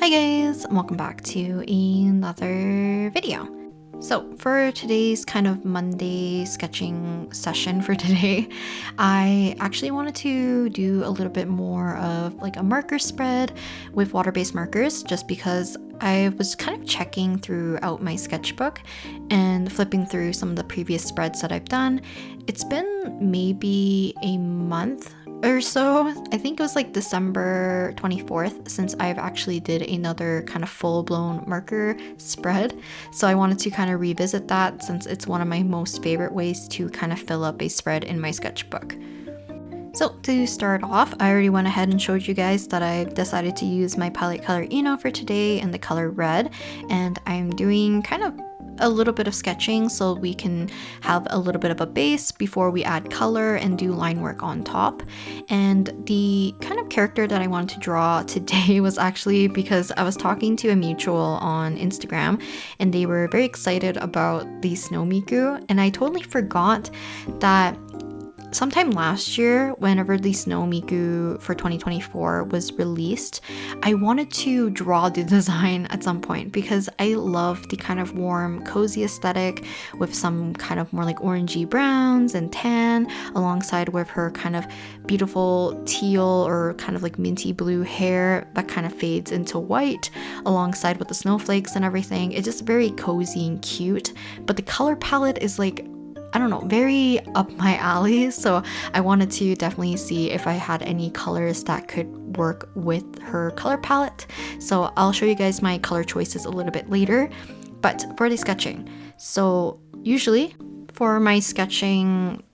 Hi guys, welcome back to another video. So for today's kind of Monday sketching session for today, I actually wanted to do a little bit more of like a marker spread with water-based markers, just because I was kind of checking throughout my sketchbook and flipping through some of the previous spreads that I've done. It's been maybe a month or so. I think it was like December 24th since I've actually did another kind of full-blown marker spread. So I wanted to kind of revisit that since it's one of my most favorite ways to kind of fill up a spread in my sketchbook. So to start off, I already went ahead and showed you guys that I've decided to use my palette color Eno for today in the color red, and I'm doing kind of a little bit of sketching so we can have a little bit of a base before we add color and do line work on top. And the kind of character that I wanted to draw today was actually because I was talking to a mutual on Instagram and they were very excited about the snow Miku, and I totally forgot that sometime last year, whenever the Snow Miku for 2024 was released, I wanted to draw the design at some point because I love the kind of warm, cozy aesthetic with some kind of more like orangey browns and tan, alongside with her kind of beautiful teal or kind of like minty blue hair that kind of fades into white, alongside with the snowflakes and everything. It's just very cozy and cute, but the color palette is like, I don't know, very up my alley. So I wanted to definitely see if I had any colors that could work with her color palette. So I'll show you guys my color choices a little bit later. But for the sketching, so usually for my sketching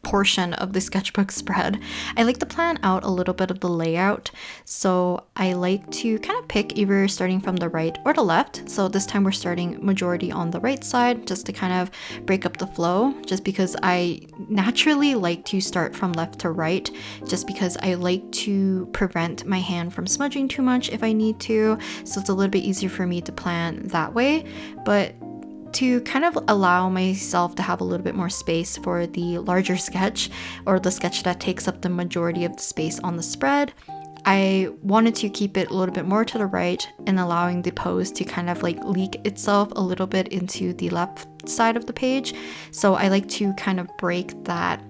portion of the sketchbook spread, I like to plan out a little bit of the layout. So I like to kind of pick either starting from the right or the left. So this time we're starting majority on the right side just to kind of break up the flow, just because I naturally like to start from left to right, just because I like to prevent my hand from smudging too much if I need to. So it's a little bit easier for me to plan that way. But to kind of allow myself to have a little bit more space for the larger sketch, or the sketch that takes up the majority of the space on the spread, I wanted to keep it a little bit more to the right and allowing the pose to kind of like leak itself a little bit into the left side of the page. So I like to kind of break that,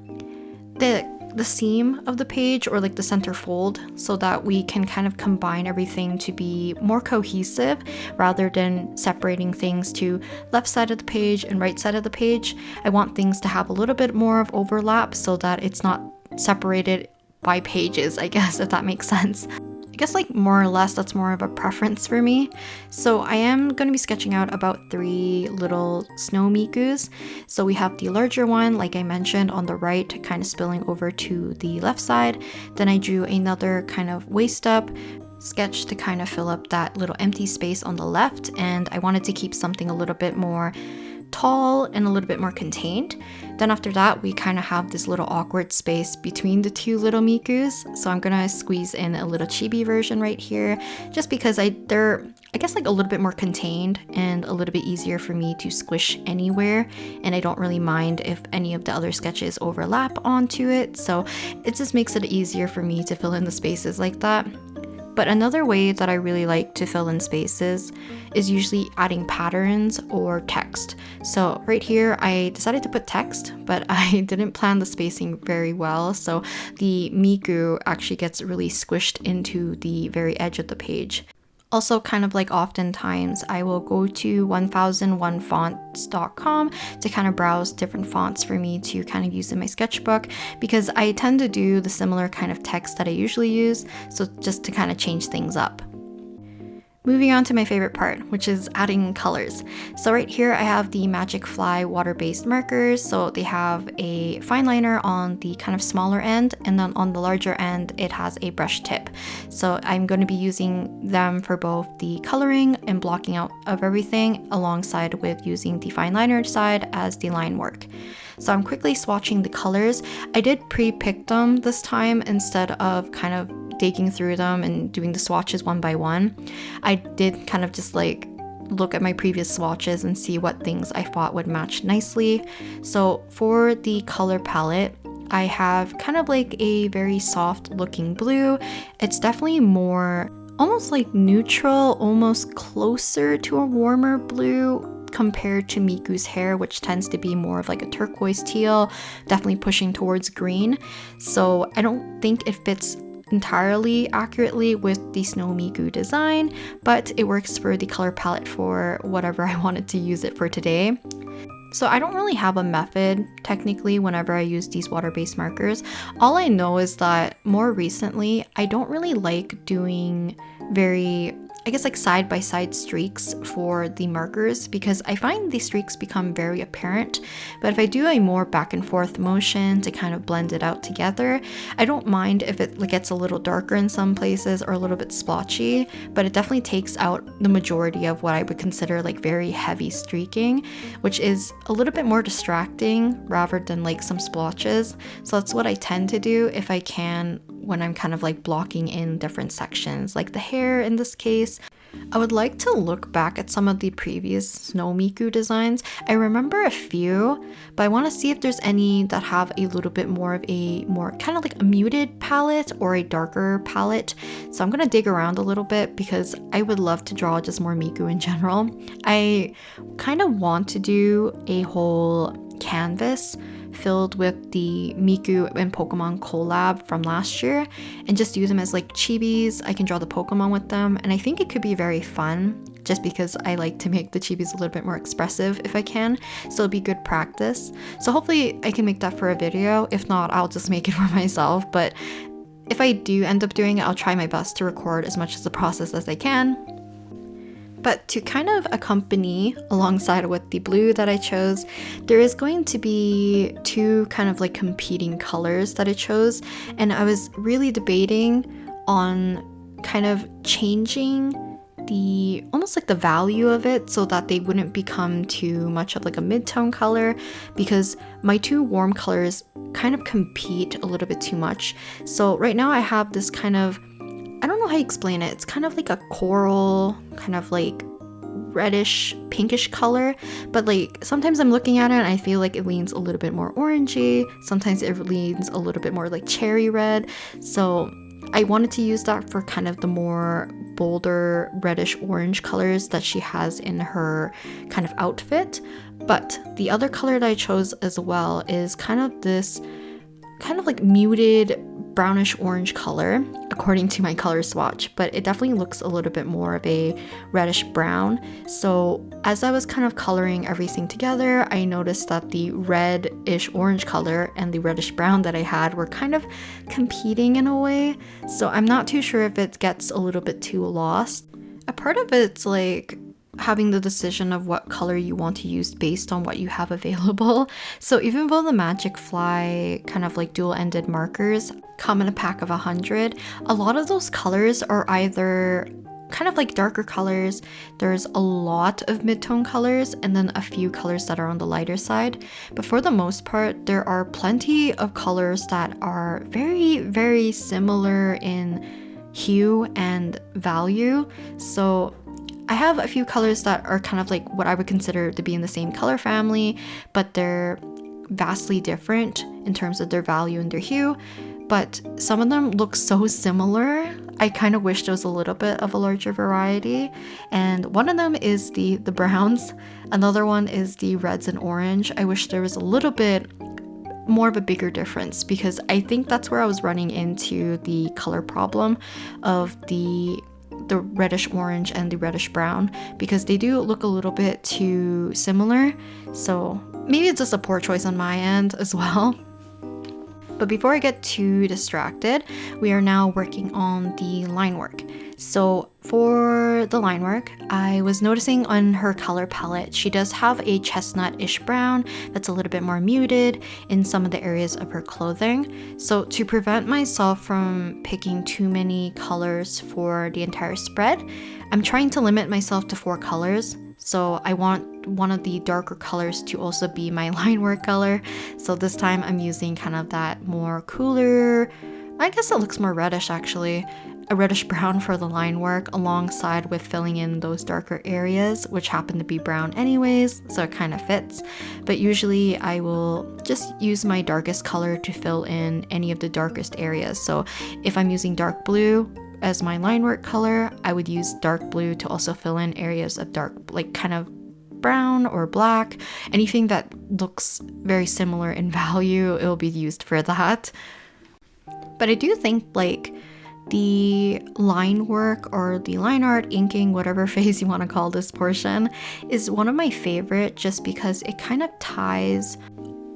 the seam of the page, or like the center fold, so that we can kind of combine everything to be more cohesive rather than separating things to left side of the page and right side of the page. I want things to have a little bit more of overlap so that it's not separated by pages, I guess, if that makes sense. I guess like more or less that's more of a preference for me. So I am going to be sketching out about 3 little snow Mikus. So we have the larger one, like I mentioned, on the right, kind of spilling over to the left side. Then I drew another kind of waist up sketch to kind of fill up that little empty space on the left, and I wanted to keep something a little bit more tall and a little bit more contained. Then after that, we kind of have this little awkward space between the 2 little Mikus. So I'm gonna squeeze in a little chibi version right here, just because they're, I guess, like a little bit more contained and a little bit easier for me to squish anywhere. And I don't really mind if any of the other sketches overlap onto it. So it just makes it easier for me to fill in the spaces like that. But another way that I really like to fill in spaces is usually adding patterns or text. So right here, I decided to put text, but I didn't plan the spacing very well. So the Miku actually gets really squished into the very edge of the page. Also, kind of like oftentimes, I will go to 1001fonts.com to kind of browse different fonts for me to kind of use in my sketchbook, because I tend to do the similar kind of text that I usually use, so just to kind of change things up. Moving on to my favorite part, which is adding colors. So right here I have the Magicfly water-based markers. So they have a fine liner on the kind of smaller end, and then on the larger end it has a brush tip. So I'm going to be using them for both the coloring and blocking out of everything, alongside with using the fine liner side as the line work. So I'm quickly swatching the colors. I did pre-pick them this time instead of kind of digging through them and doing the swatches one by one. I did kind of just like look at my previous swatches and see what things I thought would match nicely. So for the color palette, I have kind of like a very soft looking blue. It's definitely more almost like neutral, almost closer to a warmer blue compared to Miku's hair, which tends to be more of like a turquoise teal, definitely pushing towards green. So I don't think it fits entirely accurately with the Snow Miku design, but it works for the color palette for whatever I wanted to use it for today. So I don't really have a method technically whenever I use these water-based markers. All I know is that more recently, I don't really like doing very, I guess, like side-by-side streaks for the markers because I find the streaks become very apparent. But if I do a more back and forth motion to kind of blend it out together, I don't mind if it gets a little darker in some places or a little bit splotchy, but it definitely takes out the majority of what I would consider like very heavy streaking, which is a little bit more distracting rather than like some splotches. So that's what I tend to do if I can when I'm kind of like blocking in different sections, like the hair in this case. I would like to look back at some of the previous Snow Miku designs. I remember a few, but I want to see if there's any that have a little bit more of a more kind of like a muted palette or a darker palette. So I'm going to dig around a little bit because I would love to draw just more Miku in general. I kind of want to do a whole canvas filled with the Miku and Pokemon collab from last year and just use them as like chibis. I can draw the Pokemon with them, and I think it could be very fun just because I like to make the chibis a little bit more expressive if I can, so it'll be good practice. So hopefully I can make that for a video. If not, I'll just make it for myself, but if I do end up doing it, I'll try my best to record as much of the process as I can. But to kind of accompany alongside with the blue that I chose, there is going to be two kind of like competing colors that I chose. And I was really debating on kind of changing the almost like the value of it so that they wouldn't become too much of like a mid-tone color, because my two warm colors kind of compete a little bit too much. So right now I have this kind of, I don't know how you explain it. It's kind of like a coral, kind of like reddish, pinkish color. But like sometimes I'm looking at it and I feel like it leans a little bit more orangey. Sometimes it leans a little bit more like cherry red. So I wanted to use that for kind of the more bolder reddish orange colors that she has in her kind of outfit. But the other color that I chose as well is kind of this kind of like muted brownish orange color according to my color swatch, but it definitely looks a little bit more of a reddish brown. So as I was kind of coloring everything together, I noticed that the reddish orange color and the reddish brown that I had were kind of competing in a way. So I'm not too sure if it gets a little bit too lost. A part of it's like having the decision of what color you want to use based on what you have available. So even though the Magicfly kind of like dual-ended markers come in a pack of 100, a lot of those colors are either kind of like darker colors, there's a lot of mid-tone colors, and then a few colors that are on the lighter side. But for the most part, there are plenty of colors that are very, very similar in hue and value. So I have a few colors that are kind of like what I would consider to be in the same color family, but they're vastly different in terms of their value and their hue. But some of them look so similar. I kind of wish there was a little bit of a larger variety. And one of them is the browns. Another one is the reds and orange. I wish there was a little bit more of a bigger difference, because I think that's where I was running into the color problem of the reddish orange and the reddish brown, because they do look a little bit too similar. So maybe it's just a poor choice on my end as well. But before I get too distracted, we are now working on the line work. So for the line work, I was noticing on her color palette, she does have a chestnut-ish brown that's a little bit more muted in some of the areas of her clothing. So to prevent myself from picking too many colors for the entire spread, I'm trying to limit myself to 4 colors. So I want one of the darker colors to also be my line work color. So this time I'm using kind of that more cooler, I guess it looks more reddish actually, a reddish brown for the line work, alongside with filling in those darker areas, which happen to be brown anyways, so it kind of fits. But usually I will just use my darkest color to fill in any of the darkest areas. So if I'm using dark blue, as my line work color, I would use dark blue to also fill in areas of dark, like kind of brown or black. Anything that looks very similar in value, it will be used for that. But I do think like the line work or the line art, inking, whatever phase you want to call this portion, is one of my favorite just because it kind of ties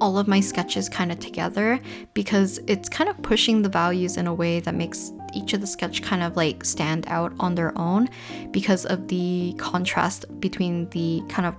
all of my sketches kind of together, because it's kind of pushing the values in a way that makes each of the sketch kind of like stand out on their own because of the contrast between the kind of,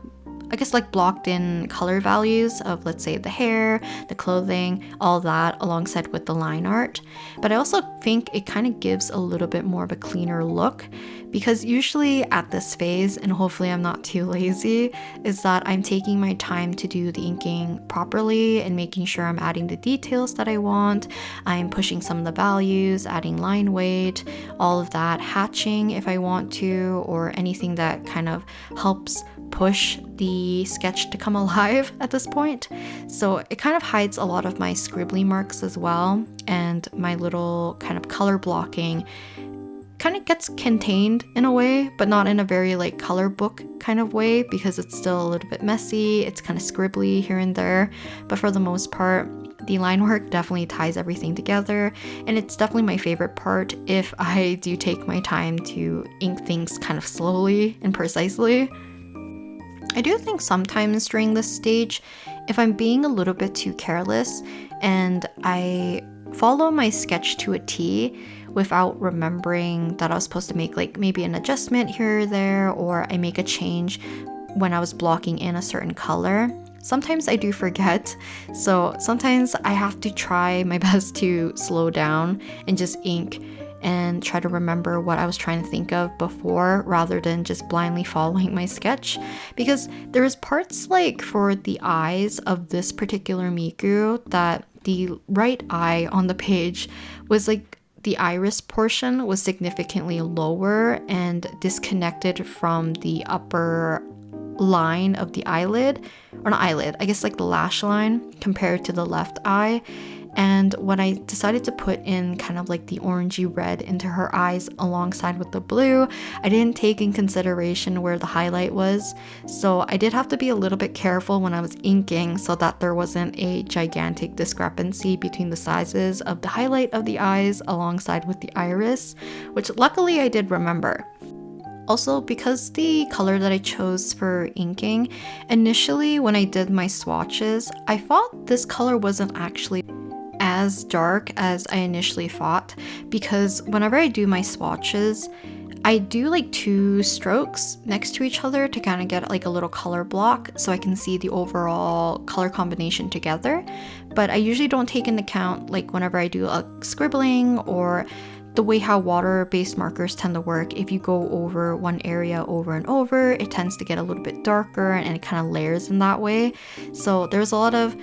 I guess, like blocked in color values of, let's say, the hair, the clothing, all that alongside with the line art. But I also think it kind of gives a little bit more of a cleaner look, because usually at this phase, and hopefully I'm not too lazy, is that I'm taking my time to do the inking properly and making sure I'm adding the details that I want. I'm pushing some of the values, adding line weight, all of that, hatching if I want to, or anything that kind of helps push the sketch to come alive at this point. So it kind of hides a lot of my scribbly marks as well, and my little kind of color blocking kind of gets contained in a way, but not in a very like color book kind of way, because it's still a little bit messy, it's kind of scribbly here and there. But for the most part, the line work definitely ties everything together, and it's definitely my favorite part if I do take my time to ink things kind of slowly and precisely. I do think sometimes during this stage, if I'm being a little bit too careless and I follow my sketch to a T without remembering that I was supposed to make like maybe an adjustment here or there, or I make a change when I was blocking in a certain color, sometimes I do forget. So sometimes I have to try my best to slow down and just ink and try to remember what I was trying to think of before, rather than just blindly following my sketch. Because there's parts like for the eyes of this particular Miku that the right eye on the page was like, the iris portion was significantly lower and disconnected from the upper line of the eyelid, or not eyelid, I guess like the lash line compared to the left eye. And when I decided to put in kind of like the orangey red into her eyes alongside with the blue, I didn't take in consideration where the highlight was. So I did have to be a little bit careful when I was inking so that there wasn't a gigantic discrepancy between the sizes of the highlight of the eyes alongside with the iris, which luckily I did remember. Also, because the color that I chose for inking, initially when I did my swatches, I thought this color wasn't actually as dark as I initially thought, because whenever I do my swatches, I do like 2 strokes next to each other to kind of get like a little color block so I can see the overall color combination together. But I usually don't take into account like whenever I do a scribbling or the way how water-based markers tend to work. If you go over one area over and over, it tends to get a little bit darker and it kind of layers in that way. So there's a lot of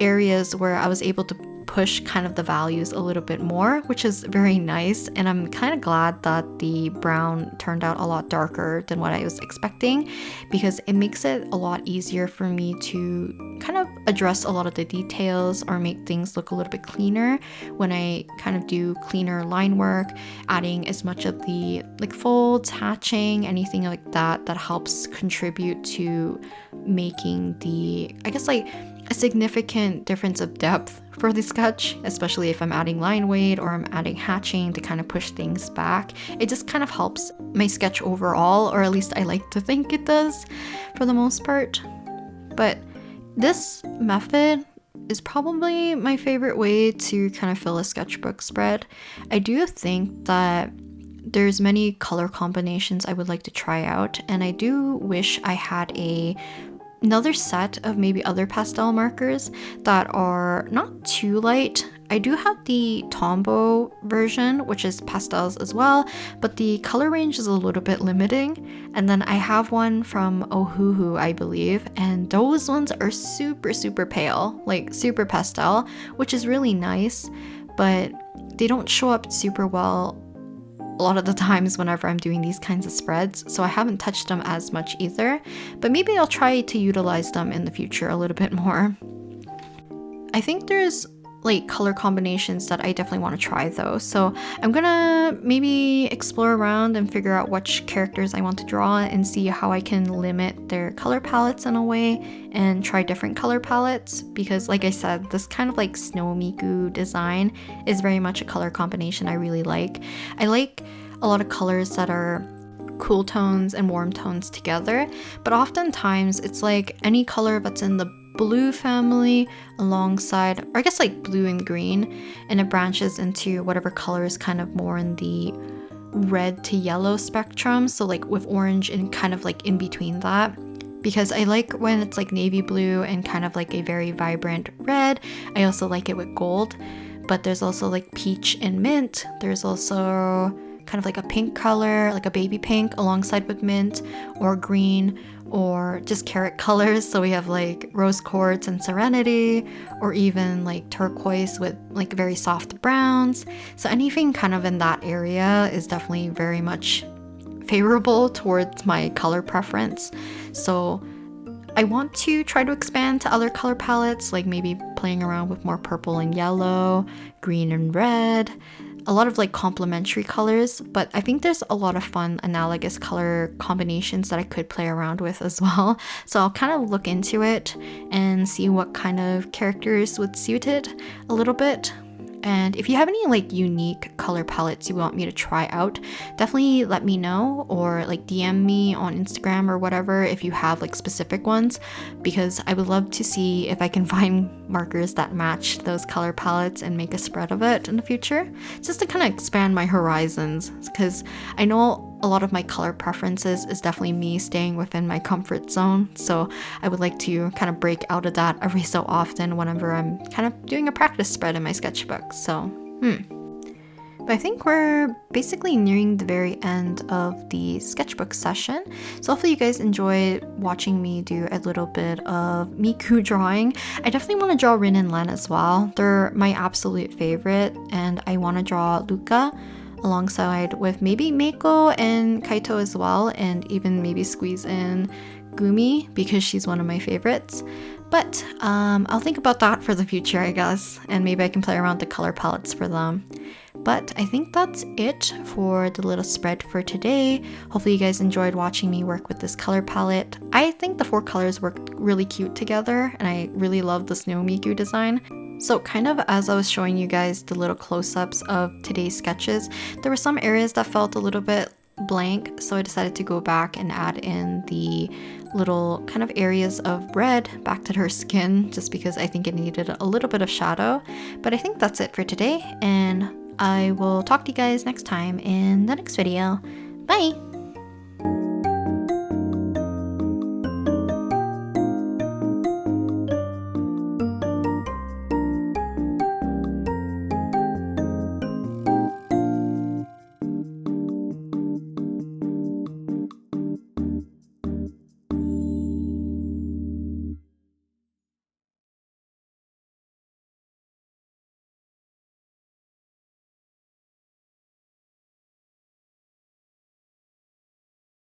areas where I was able to push kind of the values a little bit more, which is very nice. And I'm kind of glad that the brown turned out a lot darker than what I was expecting, because it makes it a lot easier for me to kind of address a lot of the details or make things look a little bit cleaner when I kind of do cleaner line work, adding as much of the like folds, hatching, anything like that that helps contribute to making the, I guess, like a significant difference of depth for the sketch, especially if I'm adding line weight or I'm adding hatching to kind of push things back. It just kind of helps my sketch overall, or at least I like to think it does for the most part. But this method is probably my favorite way to kind of fill a sketchbook spread. I do think that there's many color combinations I would like to try out, and I do wish I had another set of maybe other pastel markers that are not too light. I do have the Tombow version, which is pastels as well, but the color range is a little bit limiting. And then I have one from Ohuhu, I believe, and those ones are super pale, like super pastel, which is really nice, but they don't show up super well a lot of the times whenever I'm doing these kinds of spreads, so I haven't touched them as much either, but maybe I'll try to utilize them in the future a little bit more. I think there's like color combinations that I definitely want to try though. So I'm gonna maybe explore around and figure out which characters I want to draw and see how I can limit their color palettes in a way and try different color palettes, because like I said, this kind of like snow Miku design is very much a color combination I really like. I like a lot of colors that are cool tones and warm tones together, but oftentimes it's like any color that's in the blue family alongside, or I guess like blue and green, and it branches into whatever color is kind of more in the red to yellow spectrum, so like with orange and kind of like in between that, because I like when it's like navy blue and kind of like a very vibrant red. I also like it with gold, but there's also like peach and mint. There's also kind of like a pink color, like a baby pink alongside with mint, or green, or just carrot colors. So we have like rose quartz and serenity, or even like turquoise with like very soft browns. So anything kind of in that area is definitely very much favorable towards my color preference. So I want to try to expand to other color palettes, like maybe playing around with more purple and yellow, green and red, a lot of like complementary colors, but I think there's a lot of fun analogous color combinations that I could play around with as well. So I'll kind of look into it and see what kind of characters would suit it a little bit. And if you have any like unique color palettes you want me to try out, definitely let me know, or like DM me on Instagram or whatever if you have like specific ones, because I would love to see if I can find markers that match those color palettes and make a spread of it in the future, just to kind of expand my horizons, because I know a lot of my color preferences is definitely me staying within my comfort zone. So I would like to kind of break out of that every so often whenever I'm kind of doing a practice spread in my sketchbook. So, But I think we're basically nearing the very end of the sketchbook session. So hopefully you guys enjoyed watching me do a little bit of Miku drawing. I definitely want to draw Rin and Len as well. They're my absolute favorite, and I want to draw Luca alongside with maybe Meiko and Kaito as well, and even maybe squeeze in Gumi because she's one of my favorites. But I'll think about that for the future, I guess, and maybe I can play around the color palettes for them. But I think that's it for the little spread for today. Hopefully you guys enjoyed watching me work with this color palette. I think the 4 colors worked really cute together, and I really love the Snow Miku design. So kind of as I was showing you guys the little close-ups of today's sketches, there were some areas that felt a little bit blank, so I decided to go back and add in the little kind of areas of red back to her skin, just because I think it needed a little bit of shadow. But I think that's it for today, and I will talk to you guys next time in the next video. Bye!